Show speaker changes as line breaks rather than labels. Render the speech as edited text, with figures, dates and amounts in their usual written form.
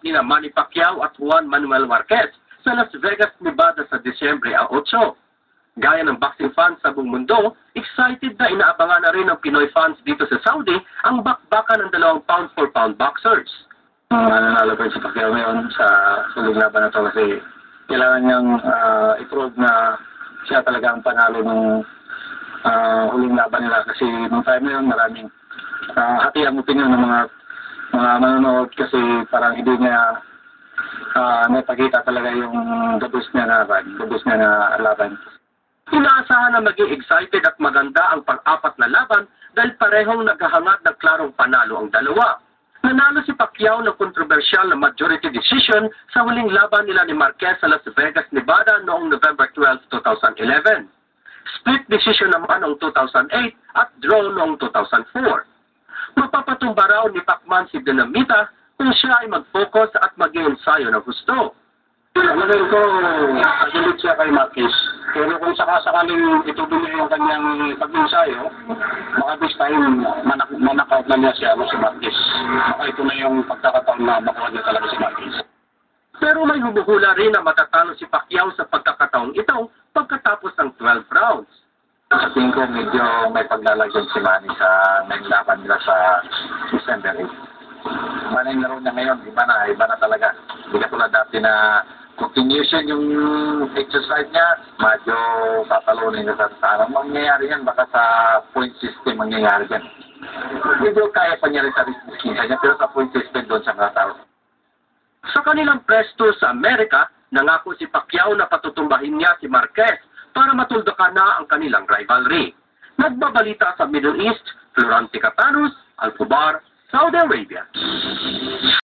nina Manny Pacquiao at Juan Manuel Marquez sa Las Vegas, Nevada sa Disyembre 8. Gaya ng boxing fans sa buong mundo, excited na inaabangan na rin ng Pinoy fans dito sa Saudi ang bakbakan ng 2 pound-for-pound boxers.
Mananalo pa si Pacquiao ngayon sa huling laban na ito kasi kailangan niyang i-prove na siya talaga ang panalo ng huling laban nila kasi nung time na yun maraming hati ang opinion ng mga manonood kasi parang hindi niya napagita talaga yung gabos niya na laban.
Inaasahan na maging excited at maganda ang pang-apat na laban dahil parehong naghahangad ng klarong panalo ang dalawa. Nanalo si Pacquiao ng kontrobersyal na majority decision sa huling laban nila ni Marquez sa Las Vegas, Nevada noong November 12, 2011. Split decision naman noong 2008 at draw noong 2004. Mapapatumba raw ni Pacman si Dinamita kung siya ay mag-focus at mag-iensayo ng gusto.
Alam ko, pagulid siya kay Marquez. Pero kung sakasakaling itutuloy yung kanyang pag-ensayo, baka this time manakaut na niya siya si Marquez. Baka ito na yung pagkakataon na makuha niya talaga si Marquez.
Pero may humuhula rin na matatalo si Pacquiao sa pagkakataong ito pagkatapos ng 12 rounds.
Sa tingin ko, medyo may paglalagyan si Manny sa naglaban nila sa December 8. Manay laro niya ngayon, iba na talaga. Hindi ka tulad dati na continuation yung exercise niya, medyo tatalunin na sa anong mangyayari yan, baka sa point system mangyayari yan. Medyo kaya pa niya rin sa risking niya, pero sa point system doon siya natalo.
Sa kanilang presto sa Amerika, nangako si Pacquiao na patutumbahin niya si Marquez para matuldakan na ang kanilang rivalry. Nagbabalita sa Middle East, Florante Catanus, Alcobar, Saudi Arabia.